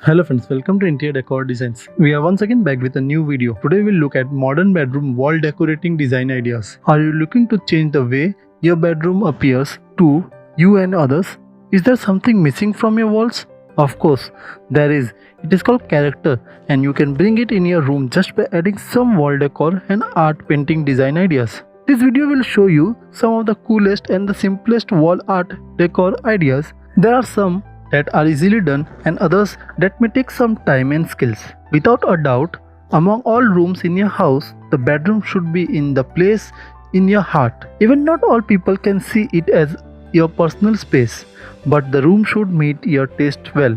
Hello friends, welcome to Interior Decor Designs. We are once again back with a new video. Today we'll look at modern bedroom wall decorating design ideas. Are you looking to change the way your bedroom appears to you and others? Is there something missing from your walls? Of course, there is. It is called character and you can bring it in your room just by adding some wall decor and art painting design ideas. This video will show you some of the coolest and the simplest wall art decor ideas. There are some that are easily done and others that may take some time and skills. Without a doubt, among all rooms in your house, the bedroom should be in the place in your heart. Even not all people can see it as your personal space, but the room should meet your taste well.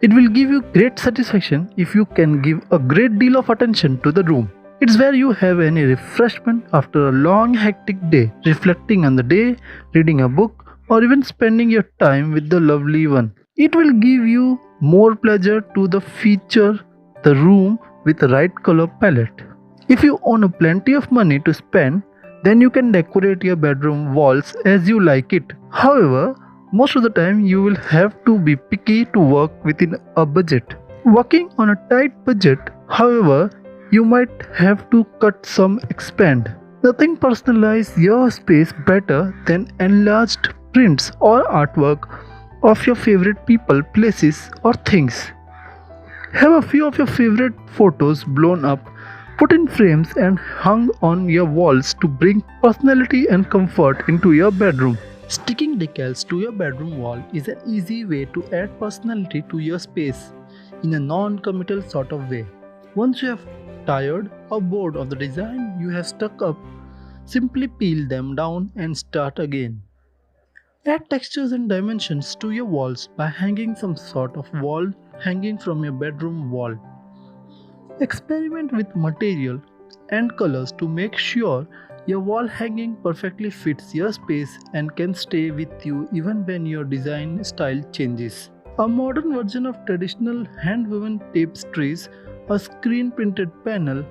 It will give you great satisfaction if you can give a great deal of attention to the room. It's where you have any refreshment after a long hectic day, reflecting on the day, reading a book, or even spending your time with the lovely one. It will give you more pleasure to the feature the room with the right color palette. If you own plenty of money to spend, then you can decorate your bedroom walls as you like it. However, most of the time you will have to be picky to work within a budget. Working on a tight budget, however, you might have to cut some expand. Nothing personalizes your space better than enlarged prints or artwork of your favorite people, places, or things. Have a few of your favorite photos blown up, put in frames, and hung on your walls to bring personality and comfort into your bedroom. Sticking decals to your bedroom wall is an easy way to add personality to your space in a non-committal sort of way. Once you have tired or bored of the design you have stuck up, simply peel them down and start again. Add textures and dimensions to your walls by hanging some sort of wall hanging from your bedroom wall. Experiment with material and colors to make sure your wall hanging perfectly fits your space and can stay with you even when your design style changes. A modern version of traditional hand-woven tapestries, a screen-printed panel,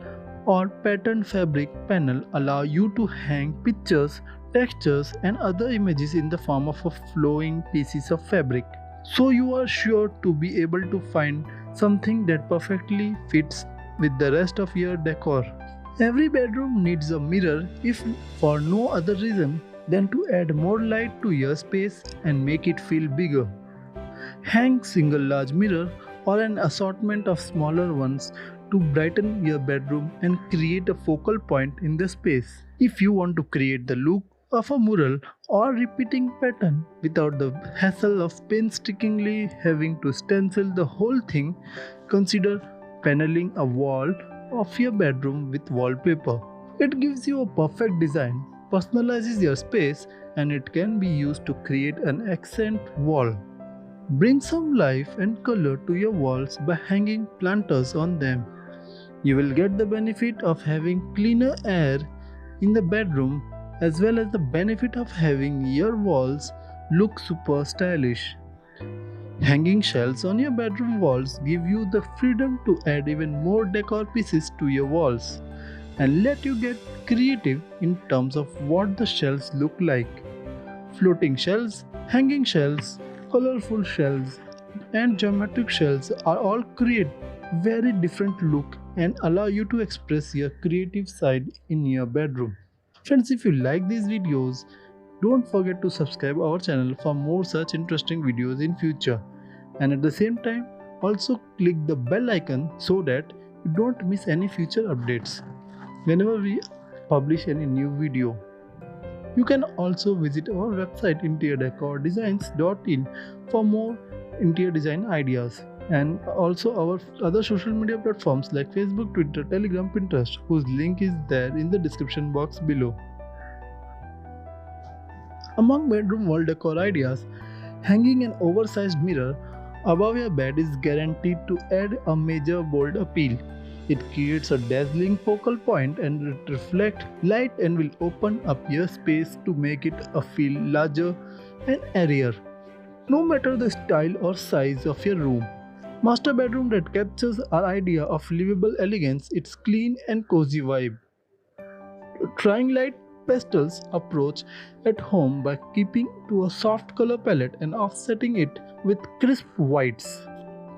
or patterned fabric panel allow you to hang pictures, textures, and other images in the form of a flowing pieces of fabric. So you are sure to be able to find something that perfectly fits with the rest of your decor. Every bedroom needs a mirror if for no other reason than to add more light to your space and make it feel bigger. Hang single large mirror or an assortment of smaller ones to brighten your bedroom and create a focal point in the space. If you want to create the look of a mural or repeating pattern without the hassle of painstakingly having to stencil the whole thing, consider paneling a wall of your bedroom with wallpaper. It gives you a perfect design, personalizes your space, and it can be used to create an accent wall. Bring some life and color to your walls by hanging planters on them. You will get the benefit of having cleaner air in the bedroom as well as the benefit of having your walls look super stylish. Hanging shelves on your bedroom walls give you the freedom to add even more decor pieces to your walls and let you get creative in terms of what the shelves look like. Floating shelves, hanging shelves, colorful shelves, and geometric shelves are all create very different look and allow you to express your creative side in your bedroom. Friends, if you like these videos, don't forget to subscribe our channel for more such interesting videos in future. And at the same time, also click the bell icon so that you don't miss any future updates whenever we publish any new video. You can also visit our website interiordecordesigns.in for more interior design ideas, and also our other social media platforms like Facebook, Twitter, Telegram, Pinterest, whose link is there in the description box below. Among bedroom wall decor ideas, hanging an oversized mirror above your bed is guaranteed to add a major bold appeal. It creates a dazzling focal point and it reflects light and will open up your space to make it feel larger and airier. No matter the style or size of your room, master bedroom that captures our idea of livable elegance, its clean and cozy vibe. Trying light pastels approach at home by keeping to a soft color palette and offsetting it with crisp whites.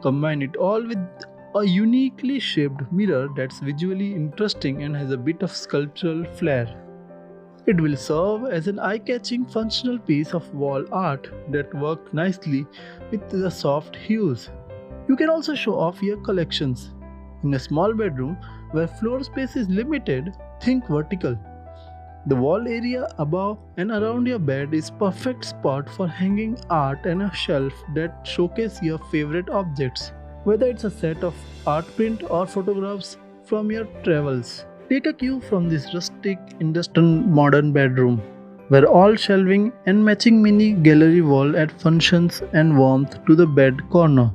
Combine it all with a uniquely shaped mirror that's visually interesting and has a bit of sculptural flair. It will serve as an eye-catching functional piece of wall art that works nicely with the soft hues. You can also show off your collections. In a small bedroom where floor space is limited, think vertical. The wall area above and around your bed is perfect spot for hanging art and a shelf that showcase your favorite objects, whether it's a set of art print or photographs from your travels. Take a cue from this rustic industrial modern bedroom, where all shelving and matching mini gallery wall add functions and warmth to the bed corner.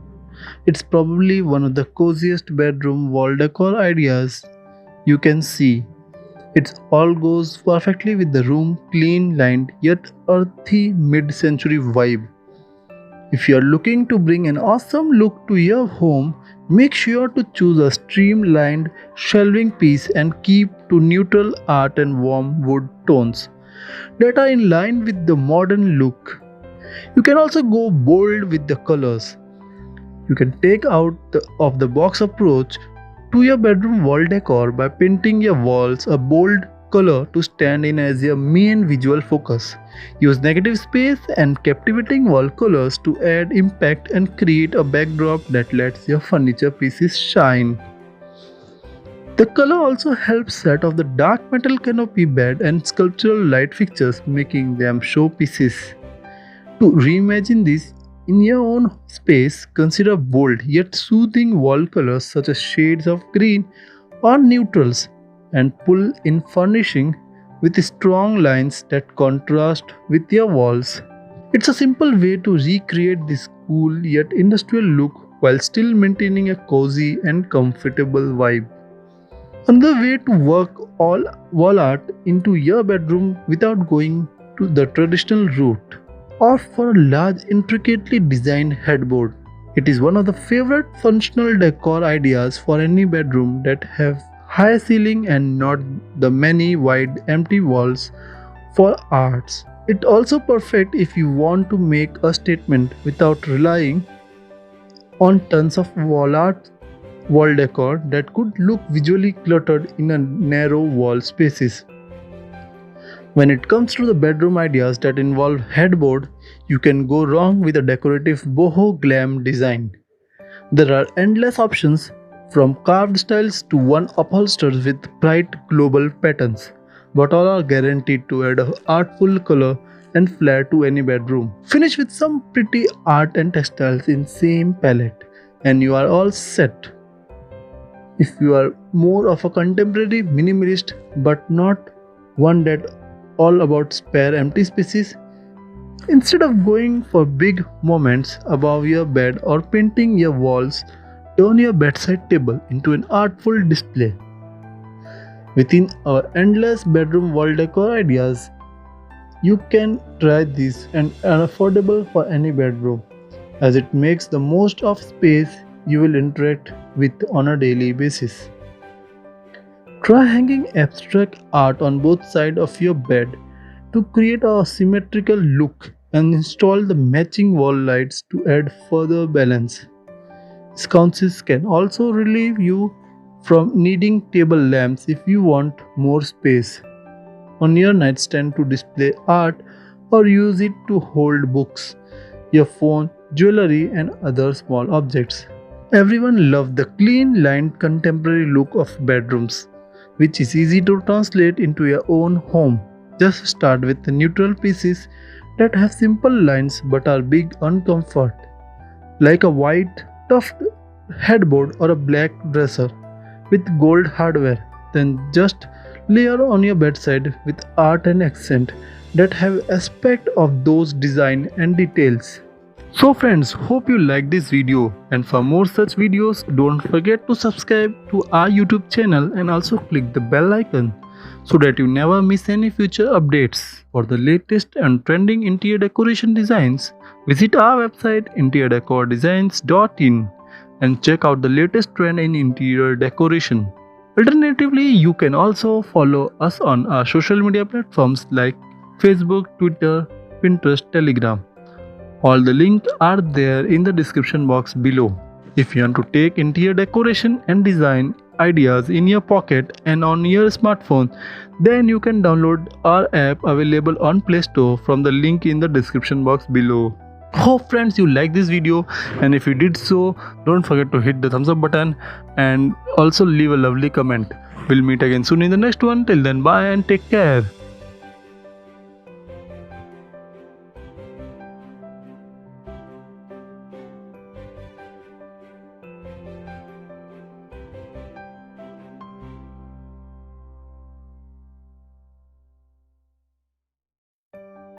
It's probably one of the coziest bedroom wall decor ideas you can see. It all goes perfectly with the room clean lined yet earthy mid-century vibe. If you are looking to bring an awesome look to your home, make sure to choose a streamlined shelving piece and keep to neutral art and warm wood tones that are in line with the modern look. You can also go bold with the colors. You can take out of the box approach to your bedroom wall decor by painting your walls a bold color to stand in as your main visual focus. Use negative space and captivating wall colors to add impact and create a backdrop that lets your furniture pieces shine. The color also helps set off the dark metal canopy bed and sculptural light fixtures, making them showpieces. To reimagine this in your own space, consider bold yet soothing wall colors such as shades of green or neutrals, and pull in furnishing with strong lines that contrast with your walls. It's a simple way to recreate this cool yet industrial look while still maintaining a cozy and comfortable vibe. Another way to work all wall art into your bedroom without going to the traditional route, or for a large intricately designed headboard. It is one of the favorite functional decor ideas for any bedroom that have high ceiling and not the many wide empty walls for arts. It's also perfect if you want to make a statement without relying on tons of wall decor that could look visually cluttered in a narrow wall spaces. When it comes to the bedroom ideas that involve headboard, you can go wrong with a decorative boho glam design. There are endless options, from carved styles to one upholstered with bright global patterns, but all are guaranteed to add a artful color and flair to any bedroom. Finish with some pretty art and textiles in same palette, and you are all set. If you are more of a contemporary minimalist but not one that all about spare empty spaces, instead of going for big moments above your bed or painting your walls, turn your bedside table into an artful display. Within our endless bedroom wall decor ideas, you can try these and are affordable for any bedroom, as it makes the most of space you will interact with on a daily basis. Try hanging abstract art on both sides of your bed to create a symmetrical look, and install the matching wall lights to add further balance. Sconces can also relieve you from needing table lamps if you want more space on your nightstand to display art, or use it to hold books, your phone, jewelry, and other small objects. Everyone loves the clean lined contemporary look of bedrooms, which is easy to translate into your own home. Just start with the neutral pieces that have simple lines but are big on comfort, like a white tufted headboard or a black dresser with gold hardware. Then just layer on your bedside with art and accent that have aspect of those design and details. So friends, hope you like this video, and for more such videos don't forget to subscribe to our YouTube channel and also click the bell icon so that you never miss any future updates. For the latest and trending interior decoration designs, visit our website interiordecordesigns.in and check out the latest trend in interior decoration. Alternatively, you can also follow us on our social media platforms like Facebook, Twitter, Pinterest, Telegram. All the links are there in the description box below. If you want to take interior decoration and design ideas in your pocket and on your smartphone, then you can download our app available on Play Store from the link in the description box below. Hope friends you like this video, and if you did so, don't forget to hit the thumbs up button and also leave a lovely comment. We'll meet again soon in the next one. Till then, bye and take care.